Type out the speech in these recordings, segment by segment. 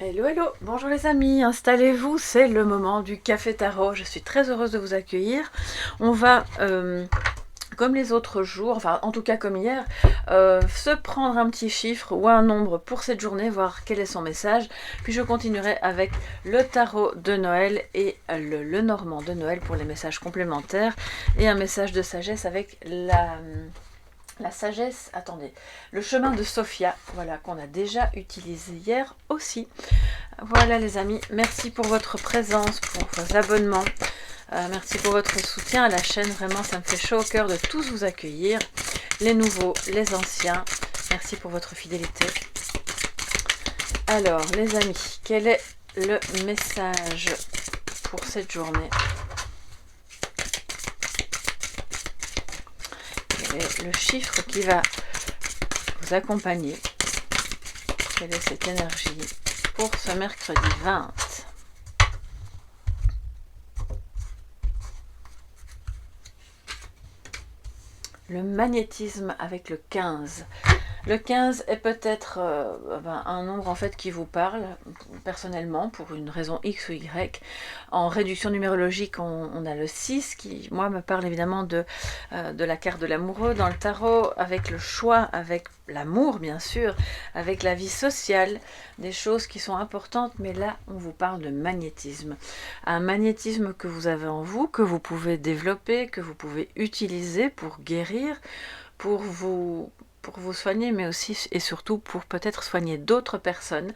Hello, hello, bonjour les amis, installez-vous, c'est le moment du café tarot, je suis très heureuse de vous accueillir. On va, comme les autres jours, enfin en tout cas comme hier, se prendre un petit chiffre ou un nombre pour cette journée, voir quel est son message, puis je continuerai avec le tarot de Noël et le Normand de Noël pour les messages complémentaires, et un message de sagesse avec la sagesse, attendez, le chemin de Sophia, voilà, qu'on a déjà utilisé hier aussi. Voilà les amis, merci pour votre présence, pour vos abonnements, merci pour votre soutien à la chaîne, vraiment ça me fait chaud au cœur de tous vous accueillir, les nouveaux, les anciens, merci pour votre fidélité. Alors les amis, quel est le message pour cette journée? Quel est le chiffre qui va vous accompagner? Quelle est cette énergie pour ce mercredi 20? Le magnétisme avec le 15. Le 15 est peut-être un nombre en fait qui vous parle personnellement pour une raison X ou Y. En réduction numérologique, on a le 6 qui, moi, me parle évidemment de la carte de l'amoureux dans le tarot, avec le choix, avec l'amour bien sûr, avec la vie sociale, des choses qui sont importantes, mais là on vous parle de magnétisme. Un magnétisme que vous avez en vous, que vous pouvez développer, que vous pouvez utiliser pour guérir, pour vous soigner, mais aussi et surtout pour peut-être soigner d'autres personnes.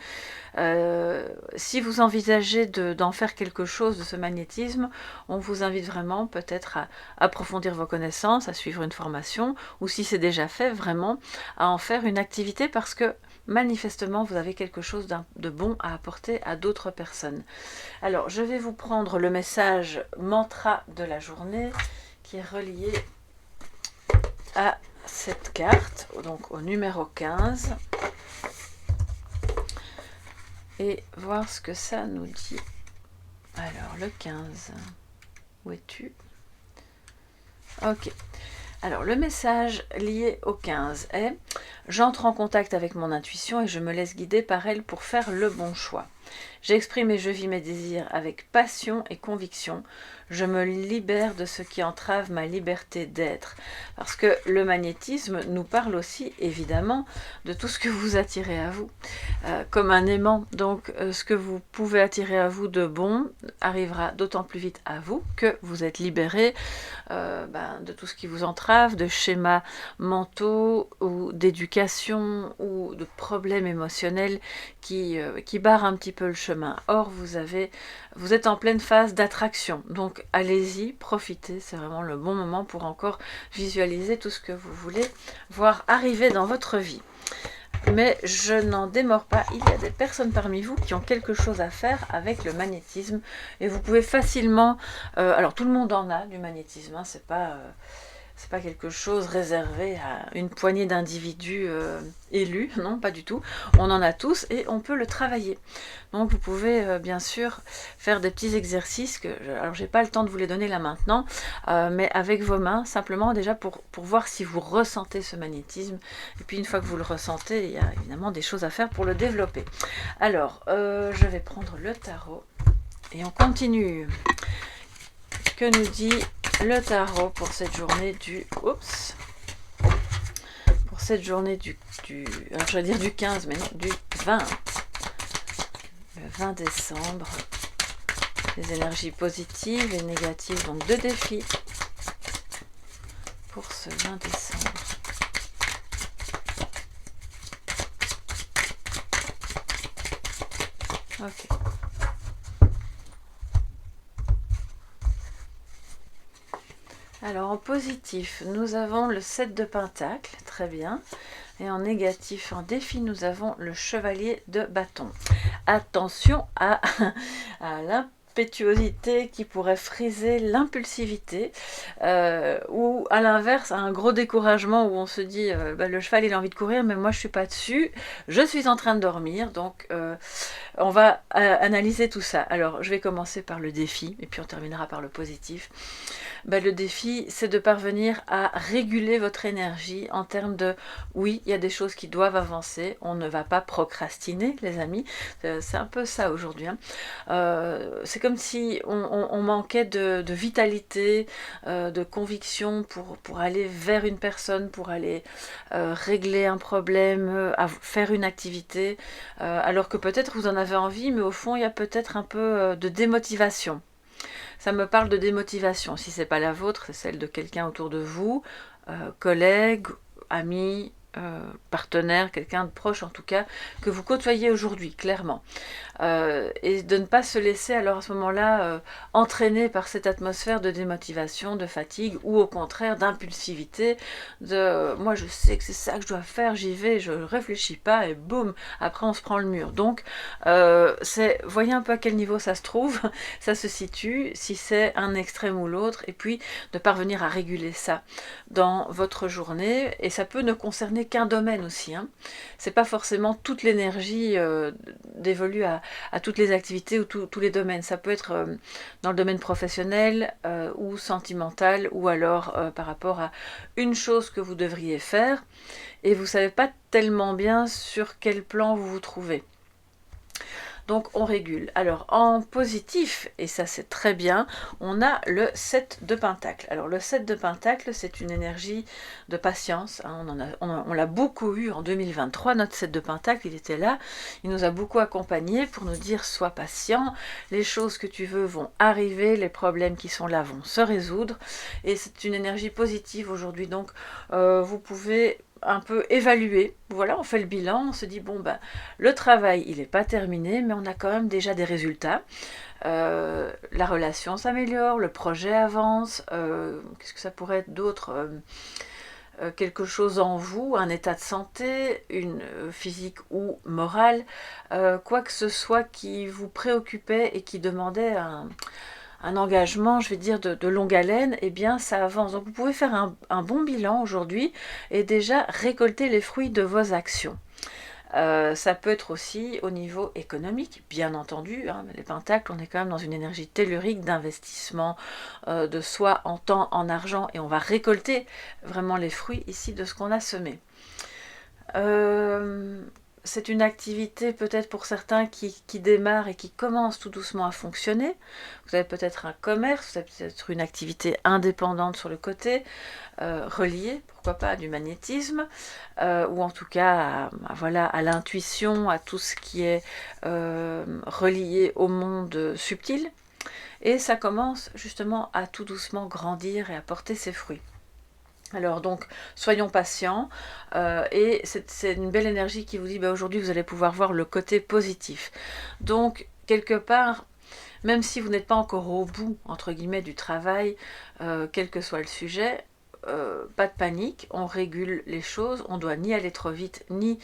Si vous envisagez d'en faire quelque chose de ce magnétisme, on vous invite vraiment peut-être à approfondir vos connaissances, à suivre une formation, ou si c'est déjà fait, vraiment à en faire une activité, parce que manifestement vous avez quelque chose de bon à apporter à d'autres personnes. Alors je vais vous prendre le message mantra de la journée qui est relié à cette carte, donc au numéro 15, et voir ce que ça nous dit. Alors le 15, où es-tu? Ok, alors le message lié au 15 est: j'entre en contact avec mon intuition et je me laisse guider par elle pour faire le bon choix. J'exprime et je vis mes désirs avec passion et conviction. Je me libère de ce qui entrave ma liberté d'être. Parce que le magnétisme nous parle aussi, évidemment, de tout ce que vous attirez à vous. Comme un aimant. Donc, ce que vous pouvez attirer à vous de bon arrivera d'autant plus vite à vous que vous êtes libéré de tout ce qui vous entrave, de schémas mentaux ou d'éducation ou de problèmes émotionnels qui barrent un petit peu le chemin. Or, vous êtes en pleine phase d'attraction, donc allez-y, profitez, c'est vraiment le bon moment pour encore visualiser tout ce que vous voulez voir arriver dans votre vie. Mais je n'en démords pas, il y a des personnes parmi vous qui ont quelque chose à faire avec le magnétisme, et vous pouvez facilement, alors tout le monde en a du magnétisme, hein, c'est pas quelque chose réservé à une poignée d'individus élus, non, pas du tout. On en a tous et on peut le travailler. Donc vous pouvez bien sûr faire des petits exercices, alors j'ai pas le temps de vous les donner là maintenant, mais avec vos mains, simplement déjà pour voir si vous ressentez ce magnétisme. Et puis une fois que vous le ressentez, il y a évidemment des choses à faire pour le développer. Alors, je vais prendre le tarot et on continue. Que nous dit le tarot pour cette journée du... Oups. Pour cette journée alors je vais dire du 15, mais non, du 20. Le 20 décembre. Les énergies positives et négatives, donc 2 défis pour ce 20 décembre. Ok. Alors en positif, nous avons le 7 de Pentacle, très bien. Et en négatif, en défi, nous avons le chevalier de bâton. Attention à l'impétuosité qui pourrait friser l'impulsivité, ou à l'inverse, à un gros découragement où on se dit le cheval il a envie de courir, mais moi je suis pas dessus, je suis en train de dormir, donc On va analyser tout ça. Alors, je vais commencer par le défi, et puis on terminera par le positif. Ben, le défi, c'est de parvenir à réguler votre énergie en termes de, oui, il y a des choses qui doivent avancer, on ne va pas procrastiner, les amis, c'est un peu ça aujourd'hui. Hein. C'est comme si on manquait de vitalité, de conviction pour aller vers une personne, pour aller régler un problème, faire une activité, alors que peut-être vous en avez envie, mais au fond, il y a peut-être un peu de démotivation. Ça me parle de démotivation. Si ce n'est pas la vôtre, c'est celle de quelqu'un autour de vous, collègue, ami, partenaire, quelqu'un de proche en tout cas, que vous côtoyez aujourd'hui, clairement. Et de ne pas se laisser alors à ce moment-là entraîner par cette atmosphère de démotivation, de fatigue, ou au contraire d'impulsivité, de moi je sais que c'est ça que je dois faire, j'y vais, je ne réfléchis pas, et boum, après on se prend le mur. Donc, voyez un peu à quel niveau ça se trouve, ça se situe, si c'est un extrême ou l'autre, et puis de parvenir à réguler ça dans votre journée, et ça peut ne concerner qu'un domaine aussi. Hein. C'est pas forcément toute l'énergie dévolue à toutes les activités ou tous les domaines. Ça peut être dans le domaine professionnel ou sentimental, ou alors par rapport à une chose que vous devriez faire, et vous savez pas tellement bien sur quel plan vous vous trouvez. Donc on régule. Alors en positif, et ça c'est très bien, on a le 7 de Pentacle. Alors le 7 de Pentacle, c'est une énergie de patience. Hein, on l'a beaucoup eu en 2023, notre 7 de Pentacle, il était là. Il nous a beaucoup accompagnés pour nous dire sois patient, les choses que tu veux vont arriver, les problèmes qui sont là vont se résoudre. Et c'est une énergie positive aujourd'hui. Donc vous pouvez un peu évaluer, voilà, on fait le bilan, on se dit bon ben le travail il n'est pas terminé, mais on a quand même déjà des résultats, la relation s'améliore, le projet avance, qu'est-ce que ça pourrait être d'autre, quelque chose en vous, un état de santé, une physique ou morale, quoi que ce soit qui vous préoccupait et qui demandait un engagement, je vais dire, de longue haleine, eh bien ça avance. Donc vous pouvez faire un bon bilan aujourd'hui et déjà récolter les fruits de vos actions. Ça peut être aussi au niveau économique, bien entendu. Hein, les pentacles, on est quand même dans une énergie tellurique d'investissement de soi en temps, en argent, et on va récolter vraiment les fruits ici de ce qu'on a semé. C'est une activité peut-être pour certains qui démarre et qui commence tout doucement à fonctionner. Vous avez peut-être un commerce, vous avez peut-être une activité indépendante sur le côté, reliée, pourquoi pas, à du magnétisme, ou en tout cas voilà, à l'intuition, à tout ce qui est relié au monde subtil. Et ça commence justement à tout doucement grandir et à porter ses fruits. Alors donc, soyons patients, et c'est une belle énergie qui vous dit, bah, aujourd'hui vous allez pouvoir voir le côté positif. Donc, quelque part, même si vous n'êtes pas encore au bout, entre guillemets, du travail, quel que soit le sujet, pas de panique, on régule les choses, on ne doit ni aller trop vite, ni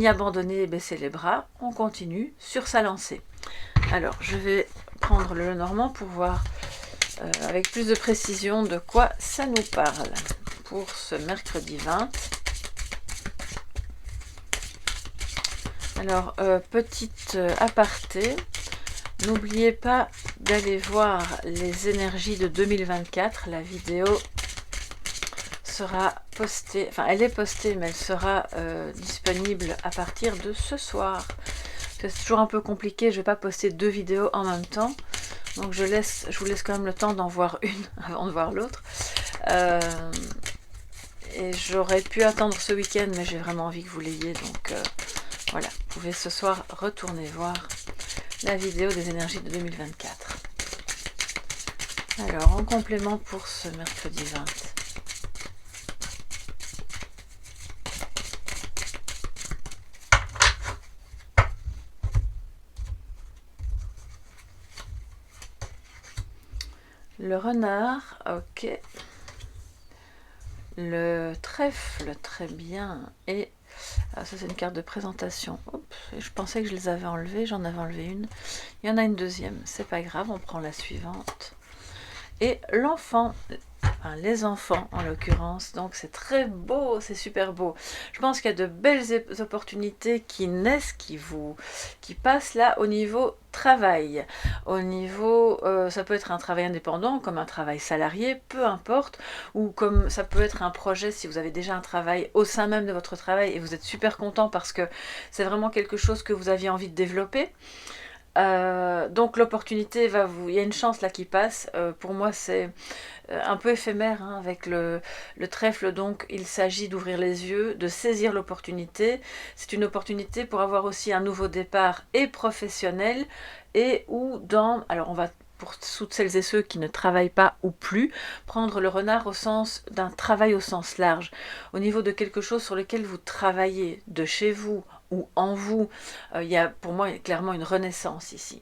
abandonner et baisser les bras, on continue sur sa lancée. Alors, je vais prendre le Lenormand pour voir avec plus de précision de quoi ça nous parle pour ce mercredi 20. Alors, petite aparté, n'oubliez pas d'aller voir les énergies de 2024. La vidéo sera postée, enfin elle est postée, mais elle sera disponible à partir de ce soir. C'est toujours un peu compliqué, je ne vais pas poster 2 vidéos en même temps. Donc je vous laisse quand même le temps d'en voir une avant de voir l'autre. Et j'aurais pu attendre ce week-end, mais j'ai vraiment envie que vous l'ayez. Donc voilà, vous pouvez ce soir retourner voir la vidéo des énergies de 2024. Alors, en complément pour ce mercredi 20. Le renard, ok. Le trèfle, très bien. Et ça c'est une carte de présentation. Oups, je pensais que je les avais enlevées, j'en avais enlevé une. Il y en a une deuxième, c'est pas grave, on prend la suivante. Et l'enfant, enfin les enfants en l'occurrence, donc c'est très beau, c'est super beau. Je pense qu'il y a de belles opportunités qui naissent, qui passent là au niveau travail, au niveau, ça peut être un travail indépendant, comme un travail salarié, peu importe, ou comme ça peut être un projet si vous avez déjà un travail au sein même de votre travail et vous êtes super content parce que c'est vraiment quelque chose que vous aviez envie de développer. Donc l'opportunité va vous... Il y a une chance là qui passe. Pour moi c'est un peu éphémère hein, avec le trèfle. Donc il s'agit d'ouvrir les yeux, de saisir l'opportunité. C'est une opportunité pour avoir aussi un nouveau départ et professionnel et ou dans... Alors on va pour toutes celles et ceux qui ne travaillent pas ou plus, prendre le renard au sens d'un travail au sens large, au niveau de quelque chose sur lequel vous travaillez, de chez vous ou en vous. Il y a pour moi clairement une renaissance ici.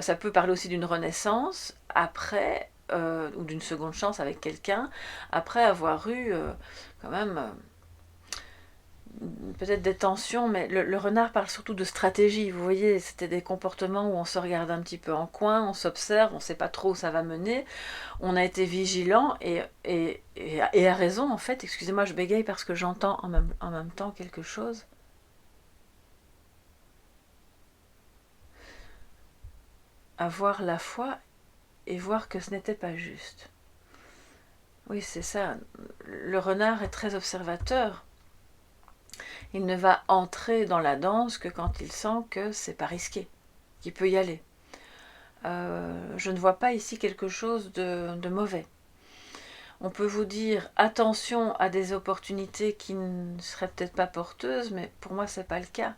Ça peut parler aussi d'une renaissance après, ou d'une seconde chance avec quelqu'un, après avoir eu quand même peut-être des tensions, mais le renard parle surtout de stratégie. Vous voyez, c'était des comportements où on se regarde un petit peu en coin, on s'observe, on ne sait pas trop où ça va mener. On a été vigilant et a raison en fait. Excusez-moi, je bégaye parce que j'entends en même temps quelque chose. Avoir la foi et voir que ce n'était pas juste. Oui, c'est ça. Le renard est très observateur. Il ne va entrer dans la danse que quand il sent que c'est pas risqué, qu'il peut y aller. Je ne vois pas ici quelque chose de mauvais. On peut vous dire attention à des opportunités qui ne seraient peut-être pas porteuses, mais pour moi c'est pas le cas.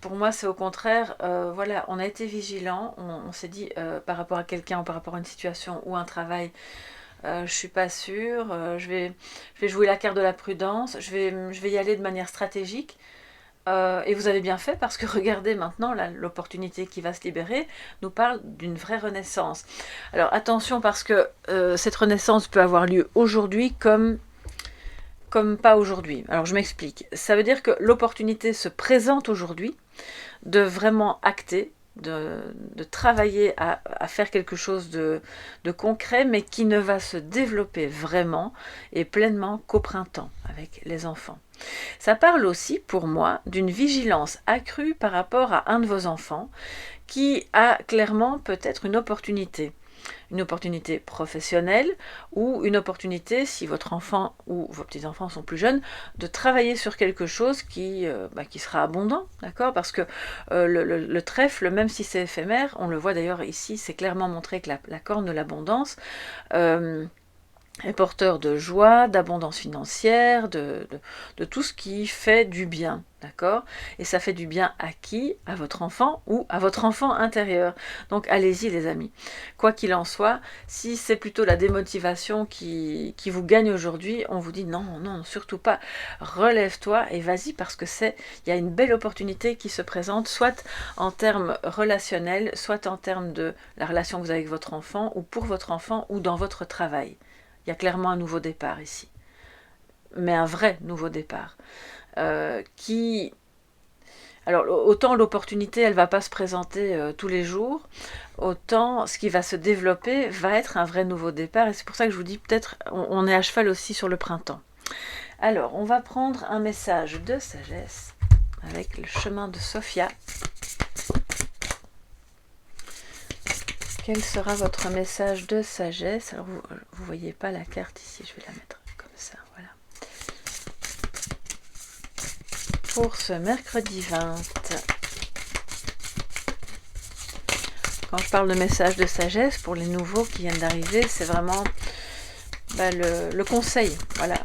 Pour moi c'est au contraire, voilà, on a été vigilant, on s'est dit par rapport à quelqu'un ou par rapport à une situation ou un travail, je suis pas sûre, je vais jouer la carte de la prudence, je vais y aller de manière stratégique. Et vous avez bien fait parce que regardez maintenant, l'opportunité qui va se libérer nous parle d'une vraie renaissance. Alors attention parce que cette renaissance peut avoir lieu aujourd'hui comme pas aujourd'hui. Alors je m'explique. Ça veut dire que l'opportunité se présente aujourd'hui de vraiment acter, de travailler à faire quelque chose de concret, mais qui ne va se développer vraiment et pleinement qu'au printemps avec les enfants. Ça parle aussi, pour moi, d'une vigilance accrue par rapport à un de vos enfants qui a clairement peut-être une opportunité professionnelle ou une opportunité, si votre enfant ou vos petits-enfants sont plus jeunes, de travailler sur quelque chose qui sera abondant, d'accord? Parce que le trèfle, même si c'est éphémère, on le voit d'ailleurs ici, c'est clairement montré que la corne de l'abondance est porteur de joie, d'abondance financière, de tout ce qui fait du bien, d'accord? Et ça fait du bien à qui? À votre enfant ou à votre enfant intérieur. Donc allez-y les amis. Quoi qu'il en soit, si c'est plutôt la démotivation qui vous gagne aujourd'hui, on vous dit non, non, surtout pas. Relève-toi et vas-y parce que il y a une belle opportunité qui se présente, soit en termes relationnels, soit en termes de la relation que vous avez avec votre enfant ou pour votre enfant ou dans votre travail. Il y a clairement un nouveau départ ici, mais un vrai nouveau départ. Alors autant l'opportunité, elle ne va pas se présenter tous les jours, autant ce qui va se développer va être un vrai nouveau départ. Et c'est pour ça que je vous dis, peut-être, on est à cheval aussi sur le printemps. Alors, on va prendre un message de sagesse avec le chemin de Sophia. Quel sera votre message de sagesse? Alors, vous ne voyez pas la carte ici, je vais la mettre comme ça, voilà. Pour ce mercredi 20. Quand je parle de message de sagesse, pour les nouveaux qui viennent d'arriver, c'est vraiment le conseil, voilà.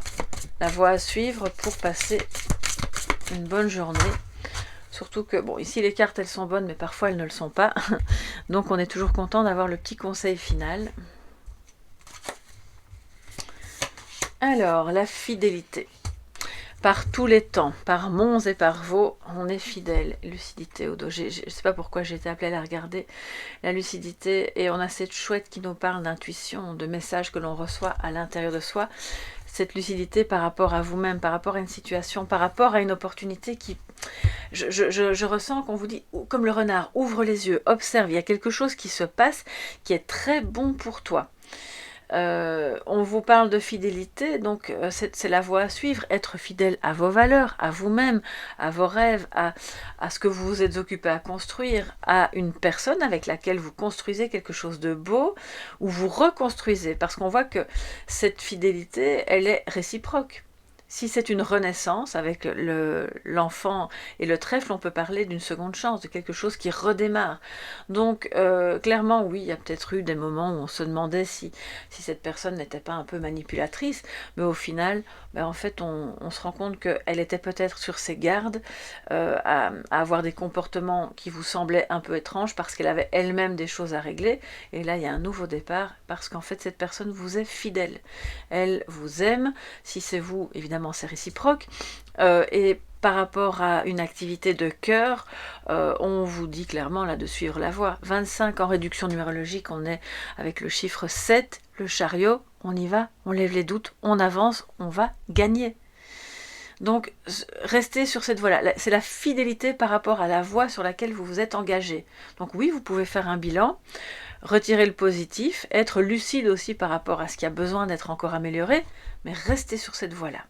La voie à suivre pour passer une bonne journée. Surtout que, bon, ici les cartes elles sont bonnes, mais parfois elles ne le sont pas. Donc on est toujours content d'avoir le petit conseil final. Alors, la fidélité. Par tous les temps, par Mons et par Vaux, on est fidèle. Lucidité au dos. Je ne sais pas pourquoi j'ai été appelée à la regarder. La lucidité, et on a cette chouette qui nous parle d'intuition, de messages que l'on reçoit à l'intérieur de soi. Cette lucidité par rapport à vous-même, par rapport à une situation, par rapport à une opportunité qui... Je ressens qu'on vous dit, comme le renard, ouvre les yeux, observe, il y a quelque chose qui se passe qui est très bon pour toi. On vous parle de fidélité, donc c'est la voie à suivre, être fidèle à vos valeurs, à vous-même, à vos rêves, à ce que vous vous êtes occupé à construire, à une personne avec laquelle vous construisez quelque chose de beau, ou vous reconstruisez, parce qu'on voit que cette fidélité, elle est réciproque. Si c'est une renaissance avec l'enfant et le trèfle, on peut parler d'une seconde chance, de quelque chose qui redémarre. Donc, clairement, oui, il y a peut-être eu des moments où on se demandait si cette personne n'était pas un peu manipulatrice, mais au final, ben, en fait, on se rend compte qu'elle était peut-être sur ses gardes, à avoir des comportements qui vous semblaient un peu étranges parce qu'elle avait elle-même des choses à régler. Et là, il y a un nouveau départ parce qu'en fait, cette personne vous est fidèle. Elle vous aime. Si c'est vous, évidemment, c'est réciproque. Et par rapport à une activité de cœur, on vous dit clairement là de suivre la voie. 25 en réduction numérologique, on est avec le chiffre 7, le chariot, on y va, on lève les doutes, on avance, on va gagner. Donc, restez sur cette voie-là. C'est la fidélité par rapport à la voie sur laquelle vous vous êtes engagé. Donc oui, vous pouvez faire un bilan, retirer le positif, être lucide aussi par rapport à ce qui a besoin d'être encore amélioré, mais restez sur cette voie-là.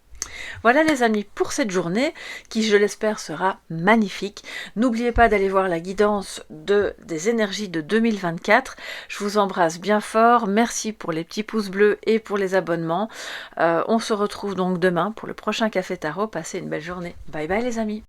Voilà les amis pour cette journée qui je l'espère sera magnifique. N'oubliez pas d'aller voir la guidance des énergies de 2024. Je vous embrasse bien fort. Merci pour les petits pouces bleus et pour les abonnements. On se retrouve donc demain pour le prochain Café Tarot. Passez une belle journée. Bye bye les amis.